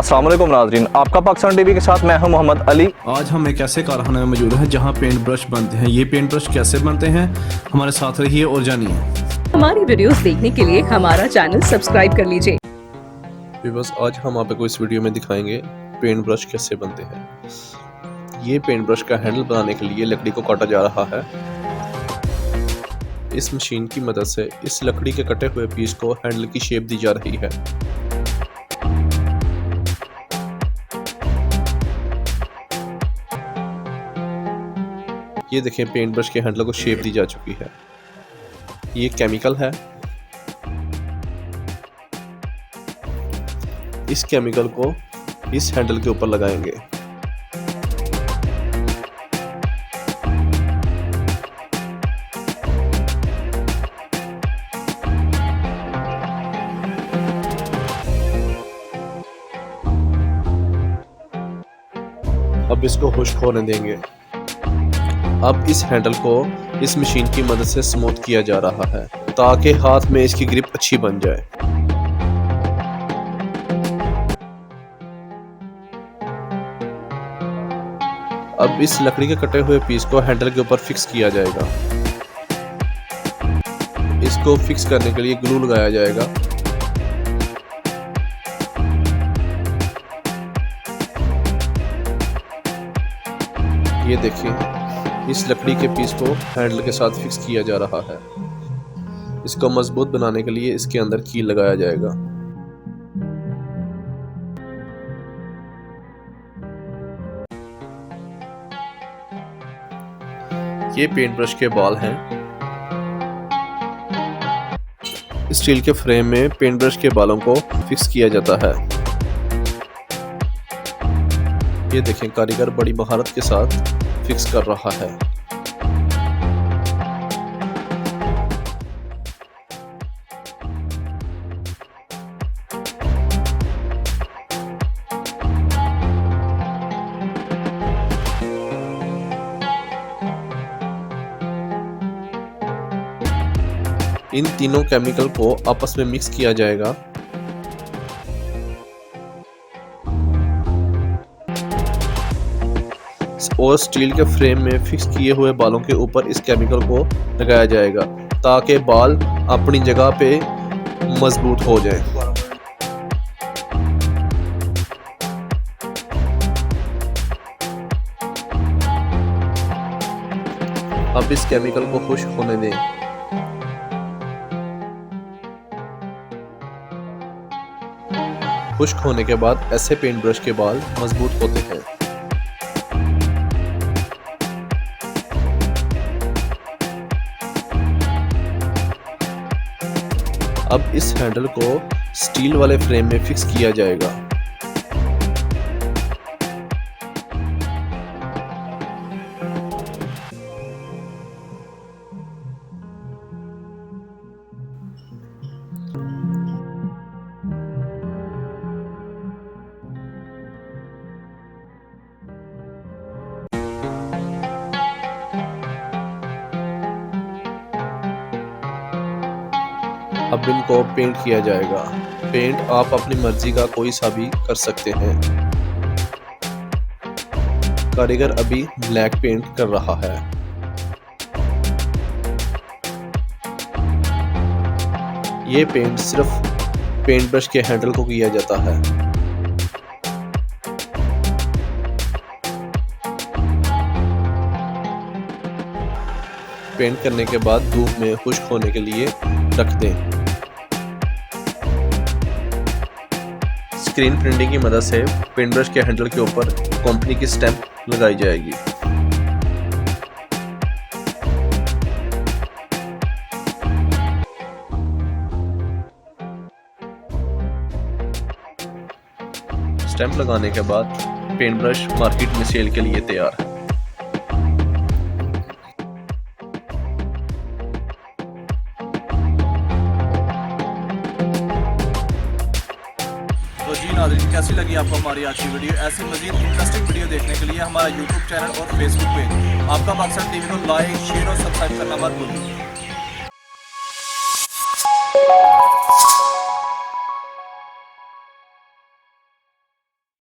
अस्सलाम वालेकुम नाज़रीन, आपका पाकिस्तान टीवी के साथ मैं हूं मोहम्मद अली। आज हम एक ऐसे कारखाने में मौजूद हैं जहां पेंट ब्रश बनते हैं। ये पेंट ब्रश कैसे बनते हैं, हमारे साथ रहिए और जानिए। हमारी वीडियोस देखने के लिए हमारा चैनल सब्सक्राइब कर लीजिए। बस आज हम आपको इस वीडियो में दिखाएंगे पेंट ब्रश कैसे बनते हैं। ये पेंट ब्रश का हैंडल बनाने के लिए लकड़ी को काटा जा रहा है। इस मशीन की मदद से इस लकड़ी के कटे हुए पीस को हैंडल की शेप दी जा रही है। ये देखें, पेंट ब्रश के हैंडल को शेप दी जा चुकी है। ये केमिकल है। इस केमिकल को इस हैंडल के ऊपर लगाएंगे। अब इसको खुश्क होने देंगे। अब इस हैंडल को इस मशीन की मदद से स्मूथ किया जा रहा है ताकि हाथ में इसकी ग्रिप अच्छी बन जाए। अब इस लकड़ी के कटे हुए पीस को हैंडल के ऊपर फिक्स किया जाएगा। इसको फिक्स करने के लिए ग्लू लगाया जाएगा। ये देखिए, इस लकड़ी के पीस को हैंडल के साथ फिक्स किया जा रहा है। इसको मजबूत बनाने के लिए इसके अंदर कील लगाया जाएगा। ये पेंट ब्रश के बाल हैं। स्टील के फ्रेम में पेंट ब्रश के बालों को फिक्स किया जाता है। ये देखें, कारीगर बड़ी महारत के साथ फिक्स कर रहा है। इन तीनों केमिकल को आपस में मिक्स किया जाएगा। और स्टील के फ्रेम में फिक्स किए हुए बालों के ऊपर इस केमिकल को लगाया जाएगा ताकि बाल अपनी जगह पे मजबूत हो जाएं। अब इस केमिकल को खुश्क होने दें। खुश्क होने के बाद ऐसे पेंट ब्रश के बाल मजबूत होते हैं। अब इस हैंडल को स्टील वाले फ्रेम में फिक्स किया जाएगा। अब इनको पेंट किया जाएगा। पेंट आप अपनी मर्जी का कोई सा भी कर सकते हैं। कारीगर अभी ब्लैक पेंट कर रहा है। ये पेंट सिर्फ पेंट ब्रश के हैंडल को किया जाता है। पेंट करने के बाद धूप में खुश्क होने के लिए रख दें। स्क्रीन प्रिंटिंग की मदद से पेंट ब्रश के हैंडल के ऊपर कंपनी की स्टैंप लगाई जाएगी। स्टैंप लगाने के बाद पेंट ब्रश मार्केट में सेल के लिए तैयार है। तो जी नाज़रीन, कैसी लगी आपको हमारी आज की वीडियो। ऐसी मजीद इंटरेस्टिंग वीडियो देखने के लिए हमारा यूट्यूब चैनल और फेसबुक पेज आपका पाकिस्तान टीवी को लाइक, शेयर और सब्सक्राइब करना मत भूलिए।